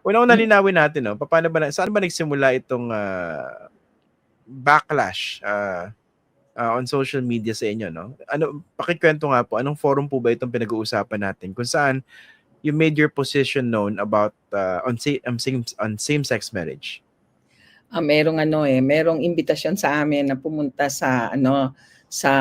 Una-una linawin natin, no? Paano ba, saan ba nagsimula itong backlash on social media sa inyo, no? Pakikwento nga po, anong forum po ba itong pinag-uusapan natin kung saan you made your position known about on same-sex marriage? Merong imbitasyon sa amin na pumunta sa sa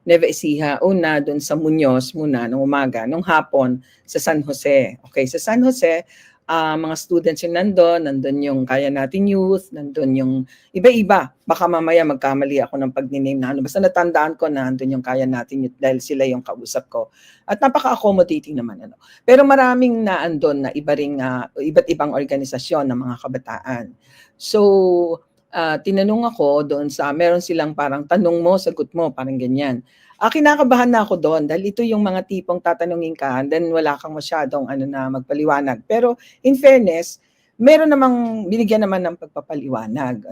Nueva Ecija, una doon sa Muñoz muna nung umaga, nung hapon sa San Jose. Okay, sa San Jose, mga students yung nandun yung Kaya Natin Youth, nandun yung iba-iba. Baka mamaya magkamali ako ng pag-name na basta natandaan ko na nandun yung Kaya Natin Youth dahil sila yung kausap ko. At napaka-accommodating naman. Pero maraming naandun na iba't ibang organisasyon ng mga kabataan. So, tinanong ako doon meron silang parang tanong mo, sagot mo, parang ganyan. Kinakabahan na ako doon dahil ito yung mga tipong tatanungin ka and then wala kang masyadong na magpaliwanag. Pero in fairness, meron namang binigyan naman ng pagpapaliwanag.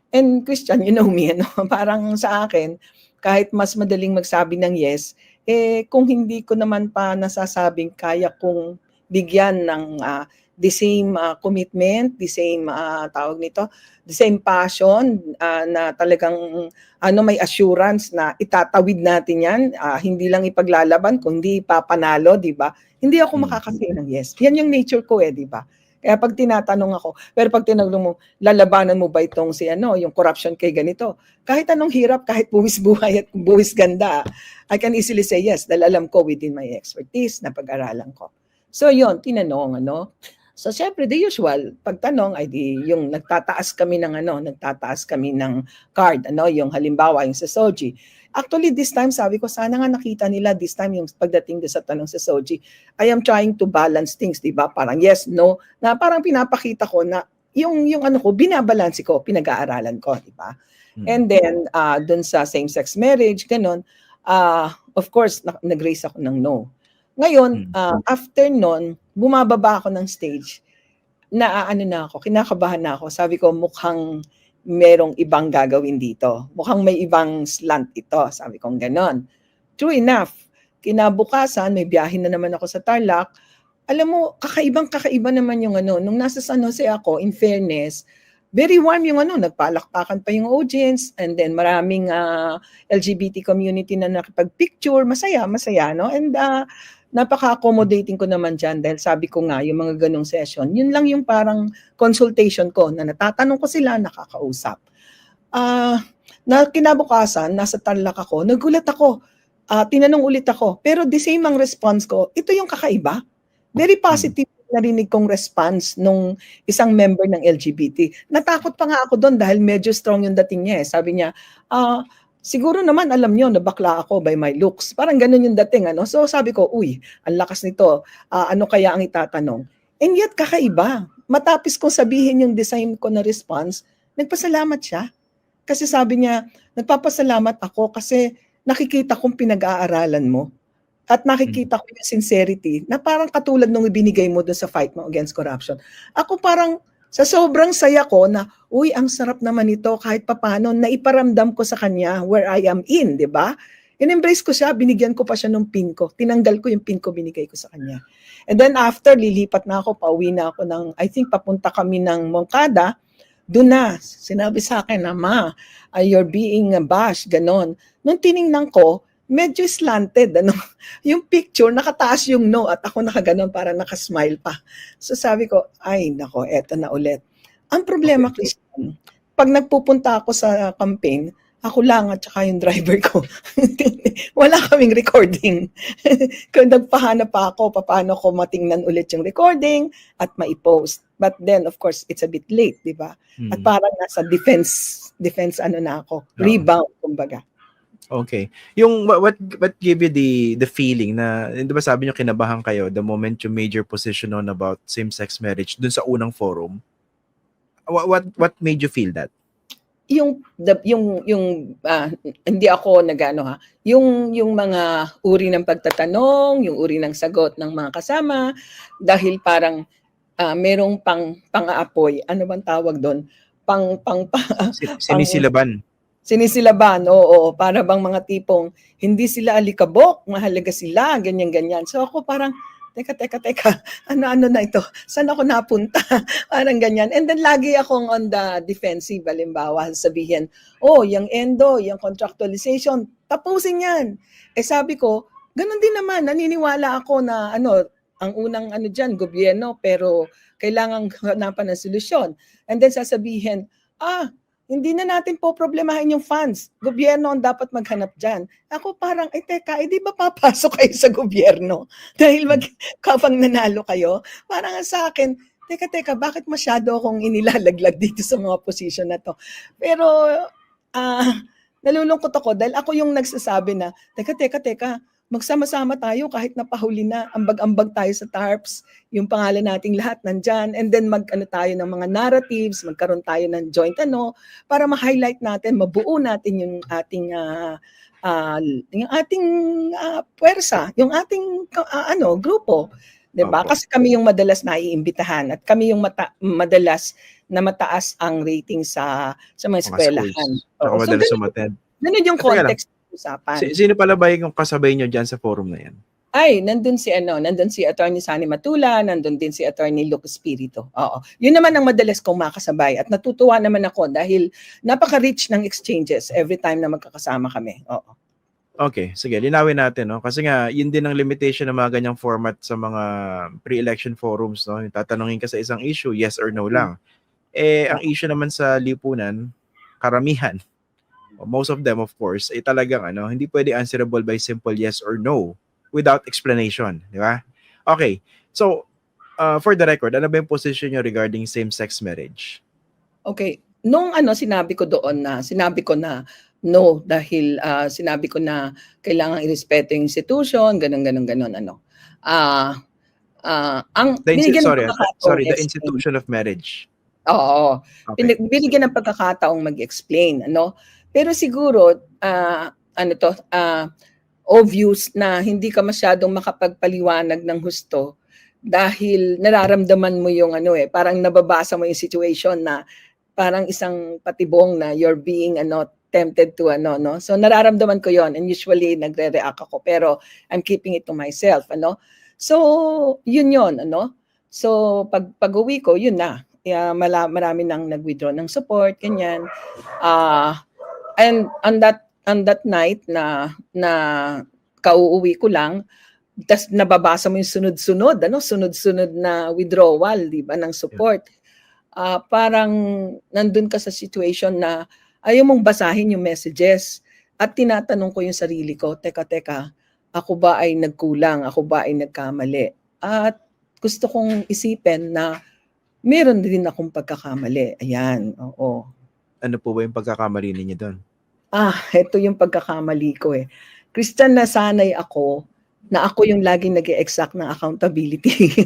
And Christian, you know me, parang sa akin, kahit mas madaling magsabi ng yes, kung hindi ko naman pa nasasabing kaya kong bigyan ng the same commitment, the same the same passion na talagang may assurance na itatawid natin yan, hindi lang ipaglalaban kundi ipapanalo, di ba? Hindi ako makakasay ng yes. Yan yung nature ko di ba? Kaya pag tinatanong ako, pero pag tinanong mo, lalabanan mo ba itong yung corruption kay ganito? Kahit anong hirap, kahit buwis buhay at buwis ganda, I can easily say yes dahil alam ko within my expertise na pag-aralan ko. So yon tinanong So syempre the usual pagtanong ay yung nagtataas kami ng card yung halimbawa yung sa Soji. Actually this time sabi ko sana nga nakita nila this time yung pagdating sa tanong sa Soji. I am trying to balance things, 'di ba? Parang yes, no, na parang pinapakita ko na yung ko binabalanse ko, pinag-aaralan ko, 'di ba? And then dun sa same-sex marriage ganon, of course nag-raise ako ng no. Ngayon, after nun, bumababa ako ng stage, kinakabahan na ako. Sabi ko, mukhang merong ibang gagawin dito. Mukhang may ibang slant ito. Sabi ko, ganon. True enough, kinabukasan, may biyahe na naman ako sa Tarlac. Alam mo, kakaiba naman yung nung nasa San Jose ako, in fairness, very warm yung nagpalakpakan pa yung audience, and then maraming LGBT community na nakipag-picture, masaya, no? And napaka-accommodating ko naman dyan dahil sabi ko nga, yung mga ganong session, yun lang yung parang consultation ko na natatanong ko sila, nakakausap. Na kinabukasan, nasa Tarlac ako, nagulat ako, tinanong ulit ako, pero the same ang response ko, ito yung kakaiba. Very positive narinig kong response nung isang member ng LGBT. Natakot pa nga ako doon dahil medyo strong yung dating niya. Sabi niya, siguro naman alam niyo na bakla ako by my looks. Parang ganun yung dating. So sabi ko, uy, ang lakas nito. Ano kaya ang itatanong? And yet kakaiba. Matapos kong sabihin yung design ko na response, nagpasalamat siya. Kasi sabi niya, nagpapasalamat ako kasi nakikita kong pinag-aaralan mo. At nakikita ko yung sincerity na parang katulad nung ibinigay mo doon sa fight mo against corruption. Ako parang sa sobrang saya ko na, uy, ang sarap naman ito kahit papano na iparamdam ko sa kanya where I am in, di ba? In-embrace ko siya, binigyan ko pa siya ng pin ko. Tinanggal ko yung pin ko, binigay ko sa kanya. And then after, lilipat na ako, pauwi na ako I think papunta kami ng Moncada, doon na, sinabi sa akin na, ma, you're being bashed, ganon. Nung tiningnan ko, medyo slanted, yung picture, nakataas yung no at ako nakaganon para nakasmile pa. So sabi ko, ay nako, eto na ulit. Ang problema, Christian, pag nagpupunta ako sa campaign, ako lang at saka yung driver ko. Wala kaming recording. Kung nagpahanap pa ako, paano ko matingnan ulit yung recording at maipost. But then, of course, it's a bit late, di ba? At parang nasa defense na ako. Rebound, kumbaga. Okay. Yung what gave you the feeling na, di ba sabi niyo kinabahan kayo the moment you made your position on about same-sex marriage dun sa unang forum? What made you feel that? Hindi ako yung mga uri ng pagtatanong, yung uri ng sagot ng mga kasama dahil parang merong pang-aapoy, ano bang tawag doon? Sinisilaban, oo. Para bang mga tipong, hindi sila alikabok, mahalaga sila, ganyan-ganyan. So ako parang, teka, ano na ito? Saan ako napunta? Parang ganyan. And then lagi akong on the defensive, halimbawa, sabihin, yung endo, yung contractualization, tapusin yan. Sabi ko, ganun din naman, naniniwala ako na ang unang dyan, gobyerno, pero kailangan hanapan ng solusyon. And then sasabihin, hindi na natin po problemahin yung funds. Gobyerno ang dapat maghanap dyan. Ako parang, teka, di ba papasok kayo sa gobyerno? Dahil kapag nanalo kayo, parang sa akin, teka, bakit masyado akong inilalaglag dito sa mga posisyon na to? Pero, nalulungkot ako dahil ako yung nagsasabi na, teka, magsama-sama tayo kahit napahuli na, ambag-ambag tayo sa TARPs, yung pangalan nating lahat nandyan, and then tayo ng mga narratives, magkaroon tayo ng joint para ma-highlight natin, mabuo natin yung ating puwersa, yung ating grupo. Diba? Kasi kami yung madalas naiimbitahan at kami yung madalas na mataas ang rating sa mga eskwelahan. So, madalas umattend. Ganun yung context usapan. Sino pala ba yung kasabay nyo dyan sa forum na yan? Nandun si Attorney Sani Matula, nandun din si Attorney Luke Espiritu. Oo. Yun naman ang madalas kong makasabay at natutuwa naman ako dahil napaka-rich ng exchanges every time na magkakasama kami. Oo. Okay, sige, linawin natin, no? Kasi nga, yun din ang limitation ng mga ganyang format sa mga pre-election forums, no? Yung tatanungin ka sa isang issue, yes or no lang. Ang issue naman sa lipunan, karamihan, most of them, of course, talagang hindi pwede answerable by simple yes or no without explanation, di ba? Okay, so for the record, ano ba yung position nyo regarding same-sex marriage? Okay, nung sinabi ko na no dahil sinabi ko na kailangan irespeto yung institution, ganun. The institution of marriage. Oo. Okay. Binigyan ng pagkakataong mag-explain, Pero siguro, obvious na hindi ka masyadong makapagpaliwanag ng husto dahil nararamdaman mo yung parang nababasa mo yung situation na parang isang patibong na you're being tempted to So nararamdaman ko yon and usually nagre-react ako pero I'm keeping it to myself, So yun, So pag-uwi ko, yun na. Marami nang nag-withdraw ng support, ganyan. And on that night na kauuwi ko lang, tas nababasa mo yung sunod-sunod na withdrawal, di ba, ng support. Parang nandun ka sa situation na ayaw mong basahin yung messages at tinatanong ko yung sarili ko, teka, ako ba ay nagkulang? Ako ba ay nagkamali? At gusto kong isipin na meron din akong pagkakamali. Ayan, oo. Ano po ba yung pagkakamali ninyo doon? Ito yung pagkakamali ko eh. Christian, nasanay ako na ako yung laging nag-e-exact ng accountability.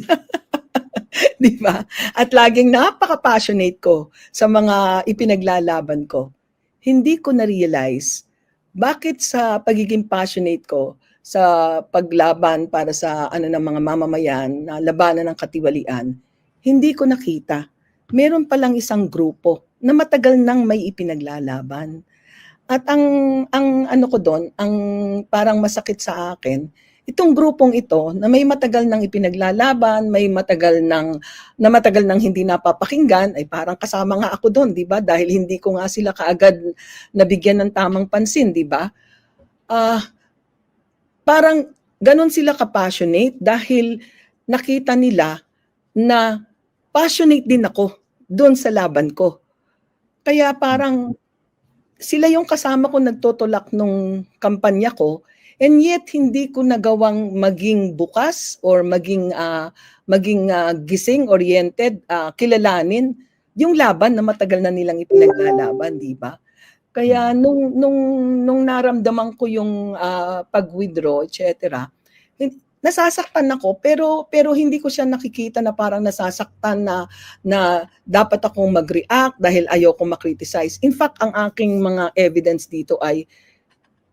Di ba? At laging napaka-passionate ko sa mga ipinaglalaban ko. Hindi ko na-realize bakit sa pagiging passionate ko sa paglaban para sa ng mga mamamayan na labanan ng katiwalian, hindi ko nakita. Meron palang isang grupo na matagal nang may ipinaglalaban. At ang ko doon, ang parang masakit sa akin, itong grupong ito na may matagal nang ipinaglalaban, may matagal nang hindi napapakinggan, ay parang kasama nga ako doon, di ba? Dahil hindi ko nga sila kaagad nabigyan ng tamang pansin, di ba? Parang ganun sila ka-passionate dahil nakita nila na passionate din ako doon sa laban ko. Kaya parang sila yung kasama ko nagtutulak nung kampanya ko, and yet hindi ko nagawang maging bukas or maging gising-oriented, kilalanin yung laban na matagal na nilang ipinaglalaban, di ba? Kaya nung naramdaman ko yung pag-withdraw, etc., nasasaktan ako pero hindi ko siya nakikita na parang nasasaktan na dapat akong mag-react dahil ayoko ma-criticize. In fact, ang aking mga evidence dito ay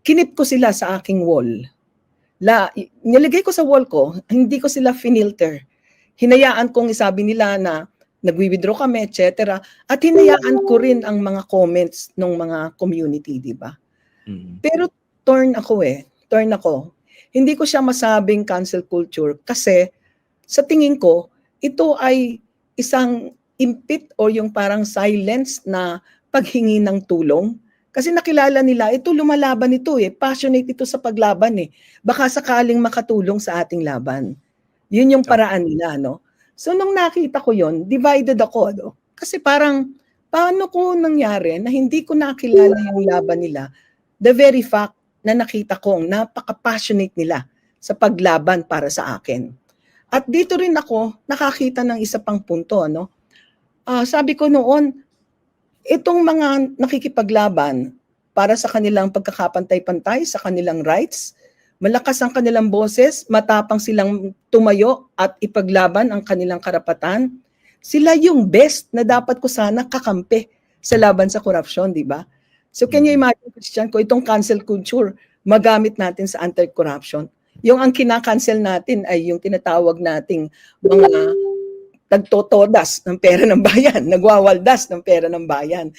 kinip ko sila sa aking wall. Nilagay ko sa wall ko, hindi ko sila finilter. Hinayaan kong isabi nila na nagwi-withdraw kami, etc. At hinayaan ko rin ang mga comments ng mga community, di ba? Pero torn ako. Hindi ko siya masabing cancel culture kasi sa tingin ko, ito ay isang impit o yung parang silence na paghingi ng tulong. Kasi nakilala nila, ito lumalaban ito passionate ito sa paglaban Baka sakaling makatulong sa ating laban. Yun yung paraan nila, no? So nung nakita ko yun, divided ako, no? Kasi parang, paano ko nangyari na hindi ko nakilala yung laban nila, the very fact na nakita kong napaka-passionate nila sa paglaban para sa akin. At dito rin ako nakakita ng isa pang punto, no? Sabi ko noon, itong mga nakikipaglaban para sa kanilang pagkakapantay-pantay, sa kanilang rights, malakas ang kanilang boses, matapang silang tumayo at ipaglaban ang kanilang karapatan, sila yung best na dapat ko sana kakampi sa laban sa korupsyon, di ba? So can you imagine, Christian, kung itong cancel culture magamit natin sa anti-corruption? Yung ang kinakancel natin ay yung tinatawag nating mga nagtotodas ng pera ng bayan, nagwawaldas ng pera ng bayan.